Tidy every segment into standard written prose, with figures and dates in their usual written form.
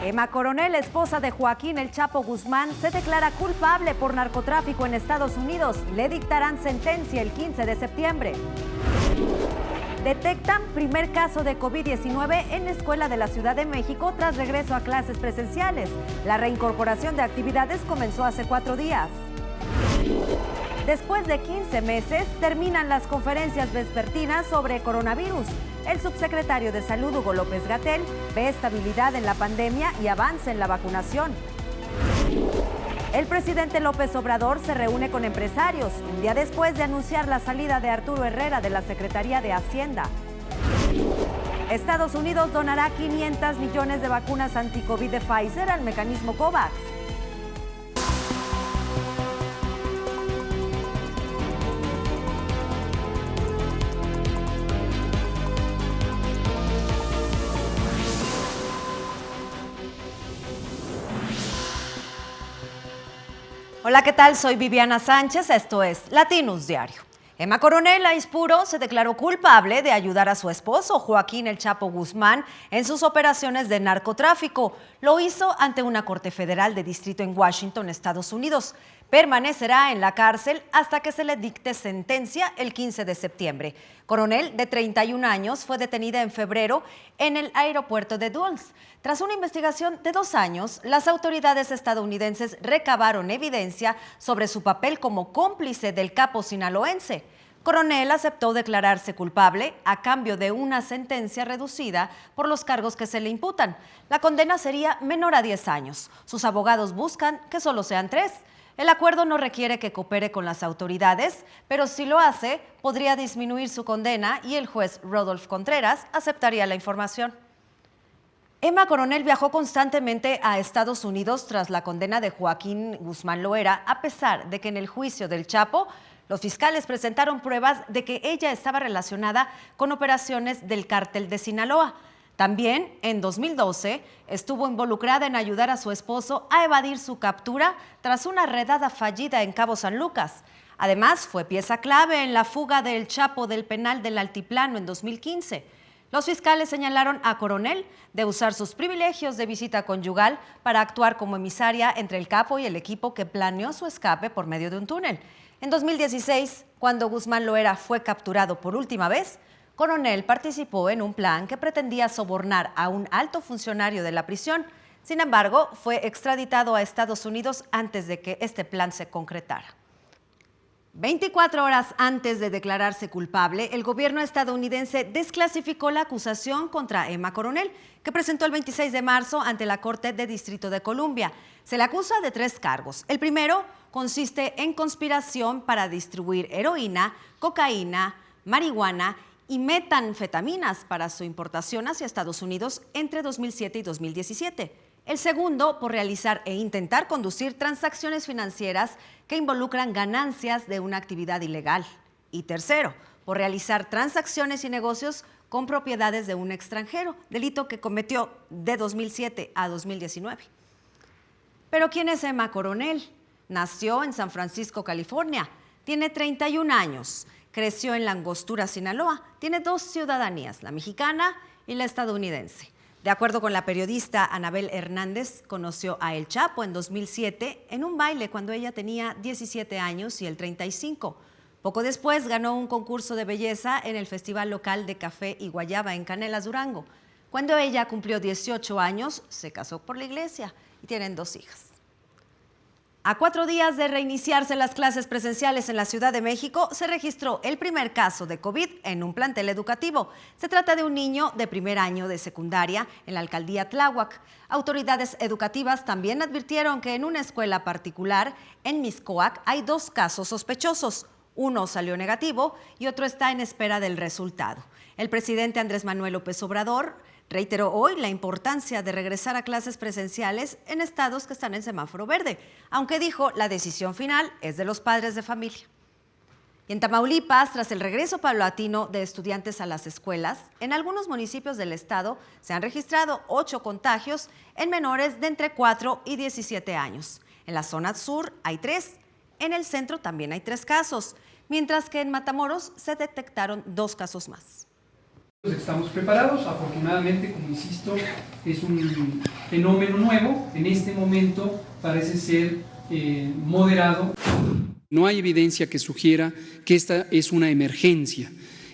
Emma Coronel, esposa de Joaquín El Chapo Guzmán, se declara culpable por narcotráfico en Estados Unidos. Le dictarán sentencia el 15 de septiembre. Detectan primer caso de COVID-19 en escuela de la Ciudad de México tras regreso a clases presenciales. La reincorporación de actividades comenzó hace 4 días. Después de 15 meses, terminan las conferencias vespertinas sobre coronavirus. El subsecretario de Salud, Hugo López-Gatell, ve estabilidad en la pandemia y avance en la vacunación. El presidente López Obrador se reúne con empresarios, un día después de anunciar la salida de Arturo Herrera de la Secretaría de Hacienda. Estados Unidos donará 500 millones de vacunas anti-COVID de Pfizer al mecanismo COVAX. Hola, ¿qué tal? Soy Viviana Sánchez, esto es Latinos Diario. Emma Coronel Aispuro se declaró culpable de ayudar a su esposo, Joaquín El Chapo Guzmán, en sus operaciones de narcotráfico. Lo hizo ante una corte federal de distrito en Washington, Estados Unidos. Permanecerá en la cárcel hasta que se le dicte sentencia el 15 de septiembre. Coronel, de 31 años, fue detenida en febrero en el aeropuerto de Dulles. Tras una investigación de 2 años, las autoridades estadounidenses recabaron evidencia sobre su papel como cómplice del capo sinaloense. Coronel aceptó declararse culpable a cambio de una sentencia reducida por los cargos que se le imputan. La condena sería menor a 10 años. Sus abogados buscan que solo sean 3. El acuerdo no requiere que coopere con las autoridades, pero si lo hace, podría disminuir su condena y el juez Rodolfo Contreras aceptaría la información. Emma Coronel viajó constantemente a Estados Unidos tras la condena de Joaquín Guzmán Loera, a pesar de que en el juicio del Chapo, los fiscales presentaron pruebas de que ella estaba relacionada con operaciones del cártel de Sinaloa. También, en 2012, estuvo involucrada en ayudar a su esposo a evadir su captura tras una redada fallida en Cabo San Lucas. Además, fue pieza clave en la fuga del Chapo del penal del Altiplano en 2015. Los fiscales señalaron a Coronel de usar sus privilegios de visita conyugal para actuar como emisaria entre el capo y el equipo que planeó su escape por medio de un túnel. En 2016, cuando Guzmán Loera fue capturado por última vez, Coronel participó en un plan que pretendía sobornar a un alto funcionario de la prisión. Sin embargo, fue extraditado a Estados Unidos antes de que este plan se concretara. 24 horas antes de declararse culpable, el gobierno estadounidense desclasificó la acusación contra Emma Coronel, que presentó el 26 de marzo ante la Corte de Distrito de Columbia. Se le acusa de 3 cargos. El primero consiste en conspiración para distribuir heroína, cocaína, marihuana y metanfetaminas para su importación hacia Estados Unidos entre 2007 y 2017. El segundo, por realizar e intentar conducir transacciones financieras que involucran ganancias de una actividad ilegal. Y tercero, por realizar transacciones y negocios con propiedades de un extranjero, delito que cometió de 2007 a 2019. Pero ¿quién es Emma Coronel? Nació en San Francisco, California. Tiene 31 años. Creció en La Angostura, Sinaloa. Tiene 2 ciudadanías, la mexicana y la estadounidense. De acuerdo con la periodista Anabel Hernández, conoció a El Chapo en 2007 en un baile cuando ella tenía 17 años y él 35. Poco después ganó un concurso de belleza en el Festival Local de Café y Guayaba en Canelas, Durango. Cuando ella cumplió 18 años, se casó por la iglesia y tienen 2 hijas. A 4 días de reiniciarse las clases presenciales en la Ciudad de México, se registró el primer caso de COVID en un plantel educativo. Se trata de un niño de primer año de secundaria en la alcaldía Tláhuac. Autoridades educativas también advirtieron que en una escuela particular en Mixcoac hay 2 casos sospechosos. Uno salió negativo y otro está en espera del resultado. El presidente Andrés Manuel López Obrador reiteró hoy la importancia de regresar a clases presenciales en estados que están en semáforo verde, aunque dijo la decisión final es de los padres de familia. Y en Tamaulipas, tras el regreso paulatino de estudiantes a las escuelas, en algunos municipios del estado se han registrado 8 contagios en menores de entre 4 y 17 años. En la zona sur hay 3, en el centro también hay 3 casos, mientras que en Matamoros se detectaron 2 casos más. Estamos preparados, afortunadamente, como insisto, es un fenómeno nuevo, en este momento parece ser moderado. No hay evidencia que sugiera que esta es una emergencia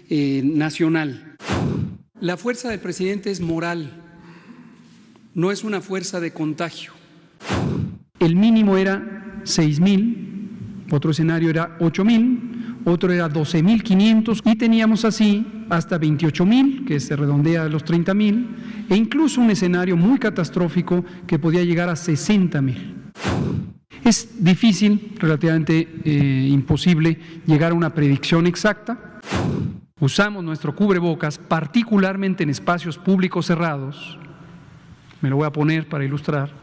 nacional. La fuerza del presidente es moral, no es una fuerza de contagio. El mínimo era 6,000, otro escenario era 8,000, otro era 12,500 y teníamos así hasta 28,000, que se redondea a los 30,000, e incluso un escenario muy catastrófico que podía llegar a 60,000. Es difícil, relativamente imposible, llegar a una predicción exacta. Usamos nuestro cubrebocas, particularmente en espacios públicos cerrados. Me lo voy a poner para ilustrar.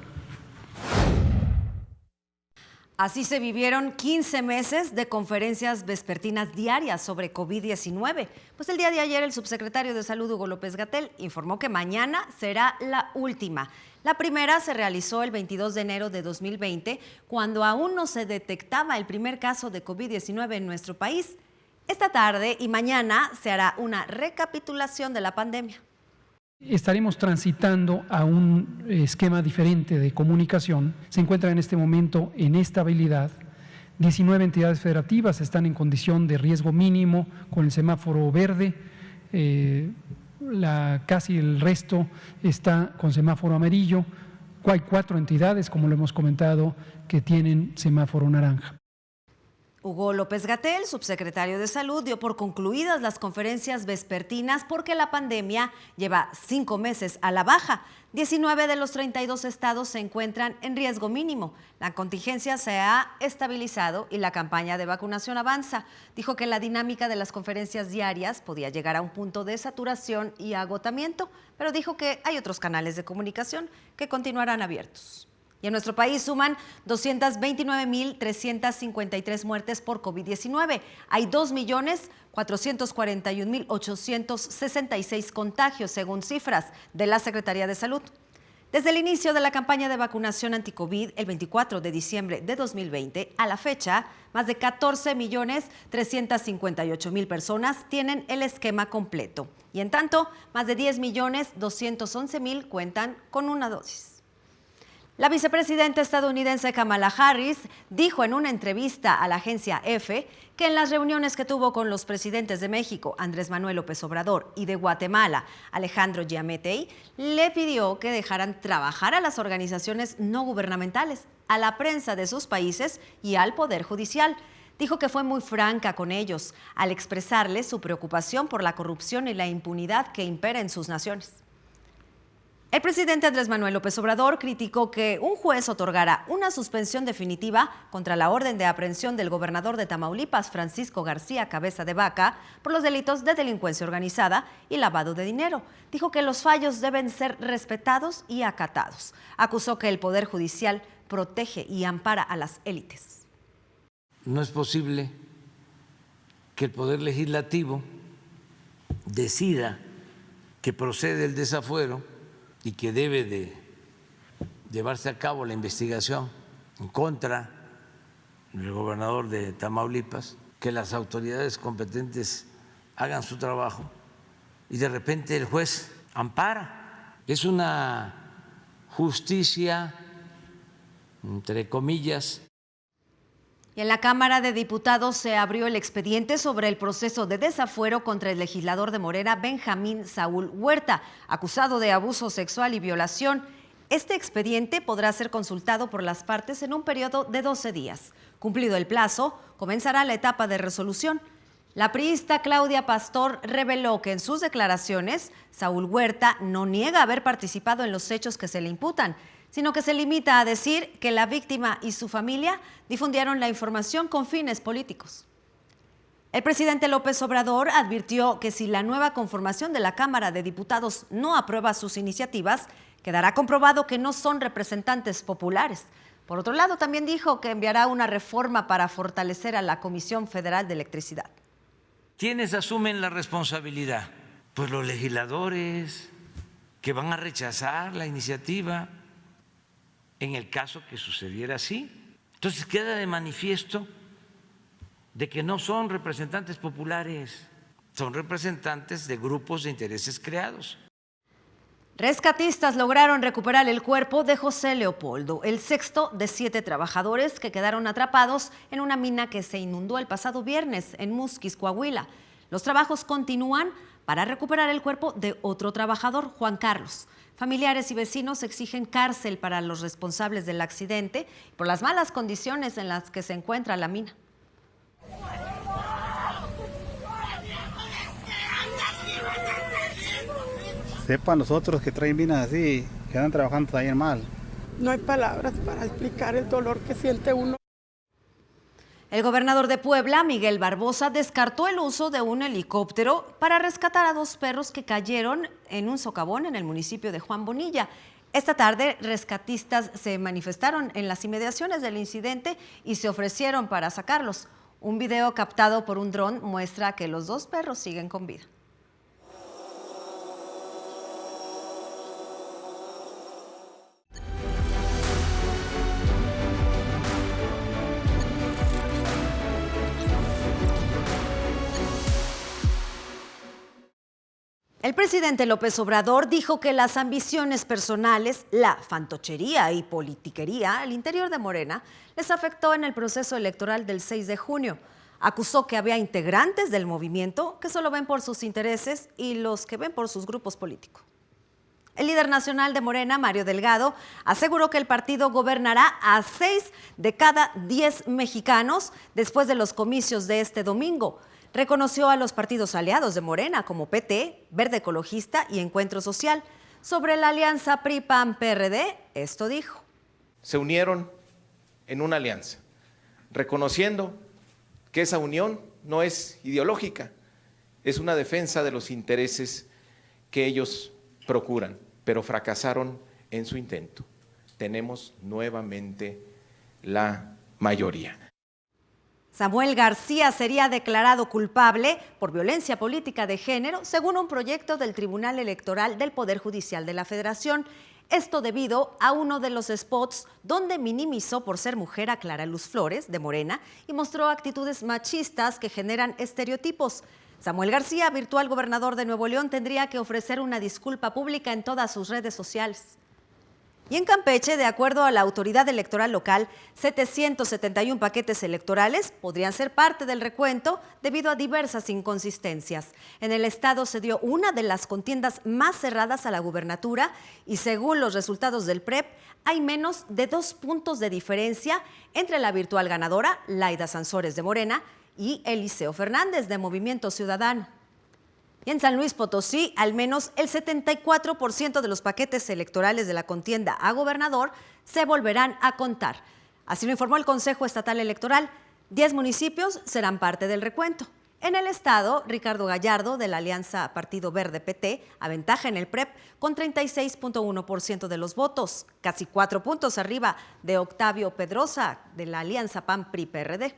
Así se vivieron 15 meses de conferencias vespertinas diarias sobre COVID-19. Pues el día de ayer el subsecretario de Salud, Hugo López-Gatell, informó que mañana será la última. La primera se realizó el 22 de enero de 2020, cuando aún no se detectaba el primer caso de COVID-19 en nuestro país. Esta tarde y mañana se hará una recapitulación de la pandemia. Estaremos transitando a un esquema diferente de comunicación. Se encuentra en este momento en estabilidad. 19 entidades federativas están en condición de riesgo mínimo con el semáforo verde. Casi el resto está con semáforo amarillo. Hay 4 entidades, como lo hemos comentado, que tienen semáforo naranja. Hugo López-Gatell, subsecretario de Salud, dio por concluidas las conferencias vespertinas porque la pandemia lleva 5 meses a la baja. 19 de los 32 estados se encuentran en riesgo mínimo. La contingencia se ha estabilizado y la campaña de vacunación avanza. Dijo que la dinámica de las conferencias diarias podía llegar a un punto de saturación y agotamiento, pero dijo que hay otros canales de comunicación que continuarán abiertos. Y en nuestro país suman 229,353 muertes por COVID-19. Hay 2,441,866 contagios, según cifras de la Secretaría de Salud. Desde el inicio de la campaña de vacunación anti-COVID, el 24 de diciembre de 2020, a la fecha, más de 14,358,000 personas tienen el esquema completo. Y en tanto, más de 10,211,000 cuentan con una dosis. La vicepresidenta estadounidense Kamala Harris dijo en una entrevista a la agencia EFE que en las reuniones que tuvo con los presidentes de México, Andrés Manuel López Obrador, y de Guatemala, Alejandro Giammattei, le pidió que dejaran trabajar a las organizaciones no gubernamentales, a la prensa de sus países y al Poder Judicial. Dijo que fue muy franca con ellos al expresarles su preocupación por la corrupción y la impunidad que impera en sus naciones. El presidente Andrés Manuel López Obrador criticó que un juez otorgara una suspensión definitiva contra la orden de aprehensión del gobernador de Tamaulipas, Francisco García Cabeza de Vaca, por los delitos de delincuencia organizada y lavado de dinero. Dijo que los fallos deben ser respetados y acatados. Acusó que el Poder Judicial protege y ampara a las élites. No es posible que el Poder Legislativo decida que procede el desafuero y que debe de llevarse a cabo la investigación en contra del gobernador de Tamaulipas, que las autoridades competentes hagan su trabajo y de repente el juez ampara. Es una justicia, entre comillas. Y en la Cámara de Diputados se abrió el expediente sobre el proceso de desafuero contra el legislador de Morena, Benjamín Saúl Huerta, acusado de abuso sexual y violación. Este expediente podrá ser consultado por las partes en un periodo de 12 días. Cumplido el plazo, comenzará la etapa de resolución. La priista Claudia Pastor reveló que en sus declaraciones, Saúl Huerta no niega haber participado en los hechos que se le imputan, sino que se limita a decir que la víctima y su familia difundieron la información con fines políticos. El presidente López Obrador advirtió que si la nueva conformación de la Cámara de Diputados no aprueba sus iniciativas, quedará comprobado que no son representantes populares. Por otro lado, también dijo que enviará una reforma para fortalecer a la Comisión Federal de Electricidad. ¿Quiénes asumen la responsabilidad? Pues los legisladores que van a rechazar la iniciativa en el caso que sucediera así. Entonces queda de manifiesto de que no son representantes populares, son representantes de grupos de intereses creados. Rescatistas lograron recuperar el cuerpo de José Leopoldo, el sexto de 7 trabajadores que quedaron atrapados en una mina que se inundó el pasado viernes en Musquis, Coahuila. Los trabajos continúan para recuperar el cuerpo de otro trabajador, Juan Carlos. Familiares y vecinos exigen cárcel para los responsables del accidente por las malas condiciones en las que se encuentra la mina. Sepan nosotros que traen minas así, que andan trabajando también mal. No hay palabras para explicar el dolor que siente uno. El gobernador de Puebla, Miguel Barbosa, descartó el uso de un helicóptero para rescatar a 2 perros que cayeron en un socavón en el municipio de Juan Bonilla. Esta tarde, rescatistas se manifestaron en las inmediaciones del incidente y se ofrecieron para sacarlos. Un video captado por un dron muestra que los 2 perros siguen con vida. El presidente López Obrador dijo que las ambiciones personales, la fantochería y politiquería al interior de Morena les afectó en el proceso electoral del 6 de junio. Acusó que había integrantes del movimiento que solo ven por sus intereses y los que ven por sus grupos políticos. El líder nacional de Morena, Mario Delgado, aseguró que el partido gobernará a 6 de cada 10 mexicanos después de los comicios de este domingo. Reconoció a los partidos aliados de Morena como PT, Verde Ecologista y Encuentro Social. Sobre la alianza PRI-PAN-PRD, esto dijo. Se unieron en una alianza, reconociendo que esa unión no es ideológica, es una defensa de los intereses que ellos procuran, pero fracasaron en su intento. Tenemos nuevamente la mayoría. Samuel García sería declarado culpable por violencia política de género, según un proyecto del Tribunal Electoral del Poder Judicial de la Federación. Esto debido a uno de los spots donde minimizó por ser mujer a Clara Luz Flores, de Morena, y mostró actitudes machistas que generan estereotipos. Samuel García, virtual gobernador de Nuevo León, tendría que ofrecer una disculpa pública en todas sus redes sociales. Y en Campeche, de acuerdo a la autoridad electoral local, 771 paquetes electorales podrían ser parte del recuento debido a diversas inconsistencias. En el estado se dio una de las contiendas más cerradas a la gubernatura y según los resultados del PREP, hay menos de 2 puntos de diferencia entre la virtual ganadora, Laida Sansores de Morena, y Eliseo Fernández de Movimiento Ciudadano. Y en San Luis Potosí, al menos el 74% de los paquetes electorales de la contienda a gobernador se volverán a contar. Así lo informó el Consejo Estatal Electoral. 10 municipios serán parte del recuento. En el estado, Ricardo Gallardo, de la Alianza Partido Verde PT, aventaja en el PREP con 36.1% de los votos, casi 4 puntos arriba de Octavio Pedrosa, de la Alianza PAN-PRI-PRD.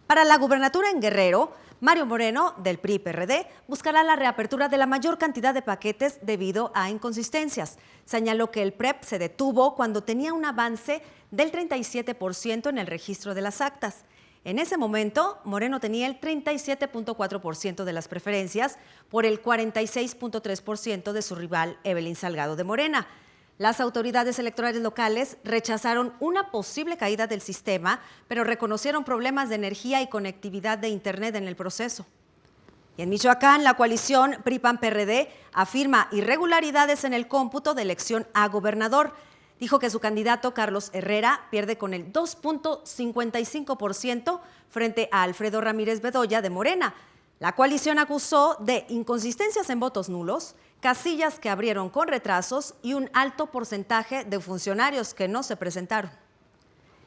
Para la gubernatura en Guerrero, Mario Moreno, del PRI-PRD, buscará la reapertura de la mayor cantidad de paquetes debido a inconsistencias. Señaló que el PREP se detuvo cuando tenía un avance del 37% en el registro de las actas. En ese momento, Moreno tenía el 37.4% de las preferencias por el 46.3% de su rival Evelyn Salgado de Morena. Las autoridades electorales locales rechazaron una posible caída del sistema, pero reconocieron problemas de energía y conectividad de Internet en el proceso. Y en Michoacán, la coalición PRI-PAN-PRD afirma irregularidades en el cómputo de elección a gobernador. Dijo que su candidato, Carlos Herrera, pierde con el 2.55% frente a Alfredo Ramírez Bedoya de Morena. La coalición acusó de inconsistencias en votos nulos, casillas que abrieron con retrasos y un alto porcentaje de funcionarios que no se presentaron.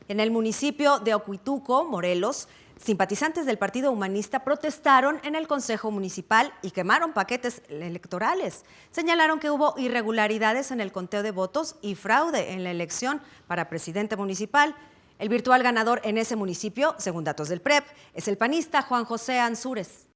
En el municipio de Ocuituco, Morelos, simpatizantes del Partido Humanista protestaron en el Consejo Municipal y quemaron paquetes electorales. Señalaron que hubo irregularidades en el conteo de votos y fraude en la elección para presidente municipal. El virtual ganador en ese municipio, según datos del PREP, es el panista Juan José Ansúrez.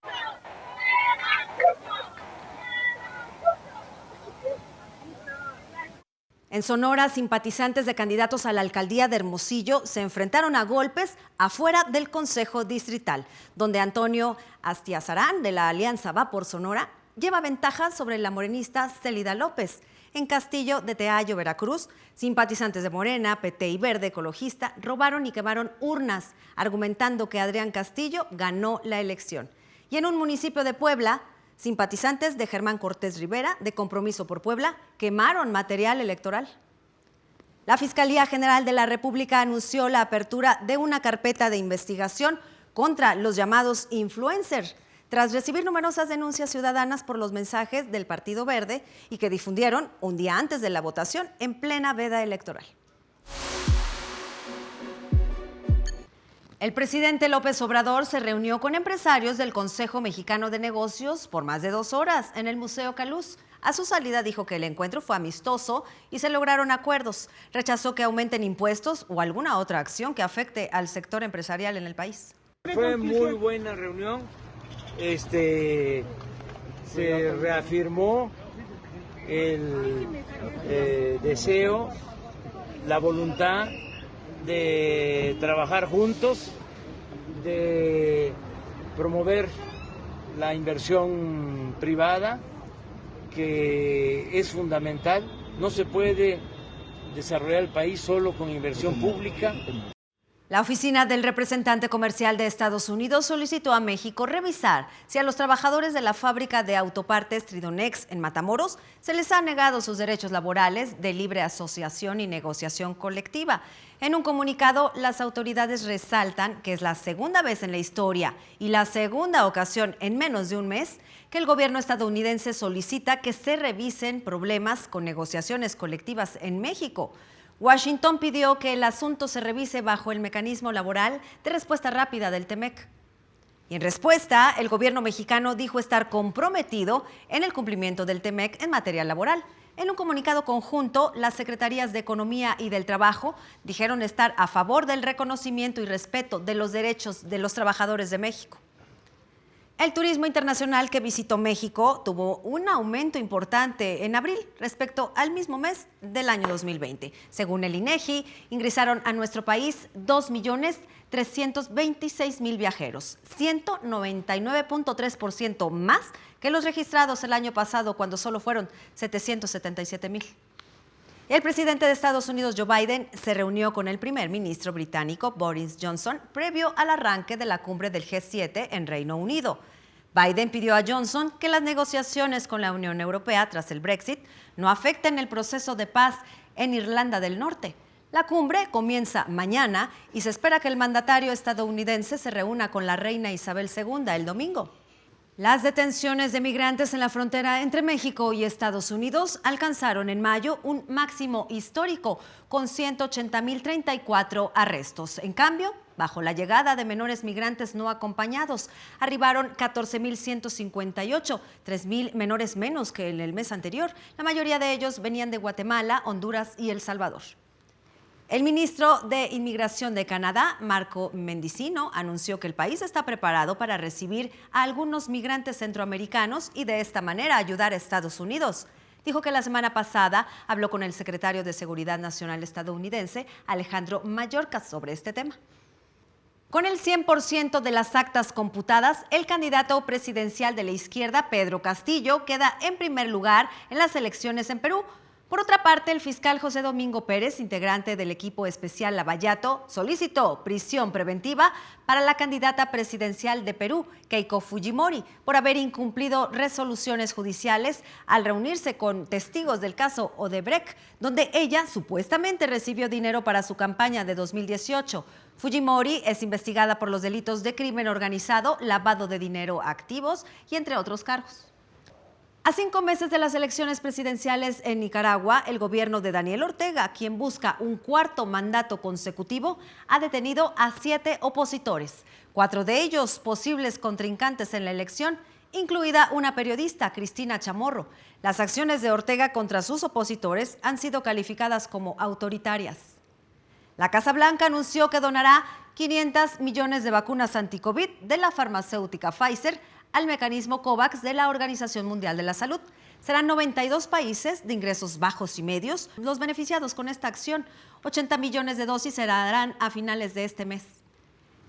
En Sonora, simpatizantes de candidatos a la alcaldía de Hermosillo se enfrentaron a golpes afuera del Consejo Distrital, donde Antonio Astiazarán, de la Alianza Va por Sonora, lleva ventaja sobre la morenista Célida López. En Castillo de Teayo, Veracruz, simpatizantes de Morena, PT y Verde Ecologista robaron y quemaron urnas, argumentando que Adrián Castillo ganó la elección. Y en un municipio de Puebla, simpatizantes de Germán Cortés Rivera, de Compromiso por Puebla, quemaron material electoral. La Fiscalía General de la República anunció la apertura de una carpeta de investigación contra los llamados influencers, tras recibir numerosas denuncias ciudadanas por los mensajes del Partido Verde y que difundieron un día antes de la votación en plena veda electoral. El presidente López Obrador se reunió con empresarios del Consejo Mexicano de Negocios por más de 2 horas en el Museo Caluz. A su salida dijo que el encuentro fue amistoso y se lograron acuerdos. Rechazó que aumenten impuestos o alguna otra acción que afecte al sector empresarial en el país. Fue muy buena reunión. Se reafirmó el deseo, la voluntad de trabajar juntos, de promover la inversión privada, que es fundamental. No se puede desarrollar el país solo con inversión pública. La oficina del representante comercial de Estados Unidos solicitó a México revisar si a los trabajadores de la fábrica de autopartes Tridonex en Matamoros se les han negado sus derechos laborales de libre asociación y negociación colectiva. En un comunicado, las autoridades resaltan que es la segunda vez en la historia y la segunda ocasión en menos de un mes que el gobierno estadounidense solicita que se revisen problemas con negociaciones colectivas en México. Washington pidió que el asunto se revise bajo el mecanismo laboral de respuesta rápida del TEMEC. Y en respuesta, el gobierno mexicano dijo estar comprometido en el cumplimiento del TEMEC en materia laboral. En un comunicado conjunto, las Secretarías de Economía y del Trabajo dijeron estar a favor del reconocimiento y respeto de los derechos de los trabajadores de México. El turismo internacional que visitó México tuvo un aumento importante en abril respecto al mismo mes del año 2020. Según el INEGI, ingresaron a nuestro país 2.326.000 viajeros, 199.3% más que los registrados el año pasado, cuando solo fueron 777.000. El presidente de Estados Unidos, Joe Biden, se reunió con el primer ministro británico, Boris Johnson, previo al arranque de la cumbre del G7 en Reino Unido. Biden pidió a Johnson que las negociaciones con la Unión Europea tras el Brexit no afecten el proceso de paz en Irlanda del Norte. La cumbre comienza mañana y se espera que el mandatario estadounidense se reúna con la reina Isabel II el domingo. Las detenciones de migrantes en la frontera entre México y Estados Unidos alcanzaron en mayo un máximo histórico, con 180.034 arrestos. En cambio, bajo la llegada de menores migrantes no acompañados, arribaron 14.158, 3.000 menores menos que en el mes anterior. La mayoría de ellos venían de Guatemala, Honduras y El Salvador. El ministro de Inmigración de Canadá, Marco Mendicino, anunció que el país está preparado para recibir a algunos migrantes centroamericanos y de esta manera ayudar a Estados Unidos. Dijo que la semana pasada habló con el secretario de Seguridad Nacional estadounidense, Alejandro Mayorkas, sobre este tema. Con el 100% de las actas computadas, el candidato presidencial de la izquierda, Pedro Castillo, queda en primer lugar en las elecciones en Perú. Por otra parte, el fiscal José Domingo Pérez, integrante del equipo especial Lavallato, solicitó prisión preventiva para la candidata presidencial de Perú, Keiko Fujimori, por haber incumplido resoluciones judiciales al reunirse con testigos del caso Odebrecht, donde ella supuestamente recibió dinero para su campaña de 2018. Fujimori es investigada por los delitos de crimen organizado, lavado de dinero a activos y entre otros cargos. A 5 meses de las elecciones presidenciales en Nicaragua, el gobierno de Daniel Ortega, quien busca un 4º mandato consecutivo, ha detenido a 7 opositores, 4 de ellos posibles contrincantes en la elección, incluida una periodista, Cristina Chamorro. Las acciones de Ortega contra sus opositores han sido calificadas como autoritarias. La Casa Blanca anunció que donará 500 millones de vacunas anti-COVID de la farmacéutica Pfizer al mecanismo COVAX de la Organización Mundial de la Salud. Serán 92 países de ingresos bajos y medios los beneficiados con esta acción. 80 millones de dosis se darán a finales de este mes.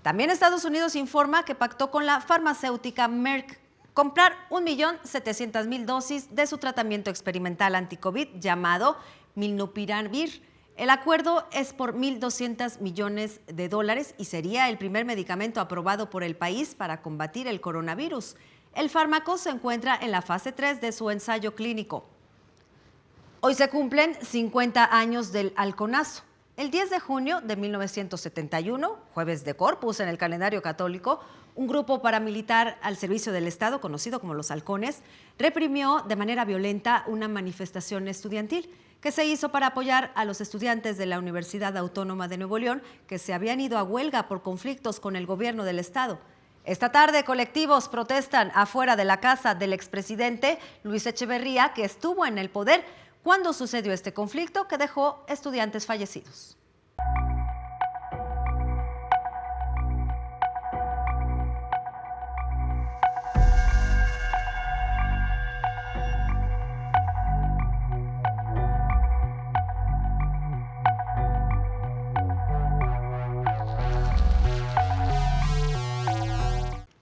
También Estados Unidos informa que pactó con la farmacéutica Merck comprar 1.700.000 dosis de su tratamiento experimental anti-COVID llamado Molnupiravir. El acuerdo es por $1.200 millones y sería el primer medicamento aprobado por el país para combatir el coronavirus. El fármaco se encuentra en la fase 3 de su ensayo clínico. Hoy se cumplen 50 años del Halconazo. El 10 de junio de 1971, jueves de Corpus en el calendario católico, un grupo paramilitar al servicio del Estado, conocido como los Halcones, reprimió de manera violenta una manifestación estudiantil que se hizo para apoyar a los estudiantes de la Universidad Autónoma de Nuevo León que se habían ido a huelga por conflictos con el gobierno del Estado. Esta tarde, colectivos protestan afuera de la casa del expresidente Luis Echeverría, que estuvo en el poder cuando sucedió este conflicto que dejó estudiantes fallecidos.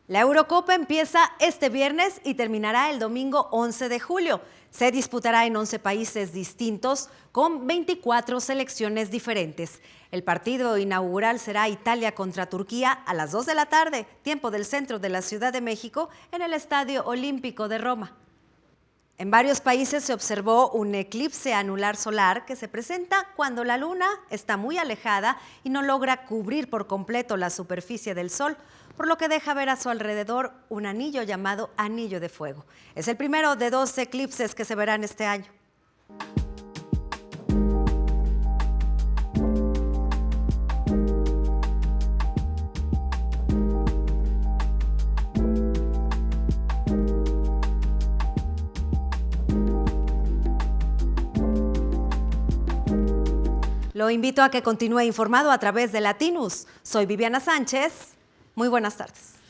La Eurocopa empieza este viernes y terminará el domingo 11 de julio. Se disputará en 11 países distintos con 24 selecciones diferentes. El partido inaugural será Italia contra Turquía a las 2 de la tarde, tiempo del centro de la Ciudad de México, en el Estadio Olímpico de Roma. En varios países se observó un eclipse anular solar que se presenta cuando la luna está muy alejada y no logra cubrir por completo la superficie del Sol, por lo que deja ver a su alrededor un anillo llamado Anillo de Fuego. Es el primero de 2 eclipses que se verán este año. Lo invito a que continúe informado a través de Latinus. Soy Viviana Sánchez. Muy buenas tardes.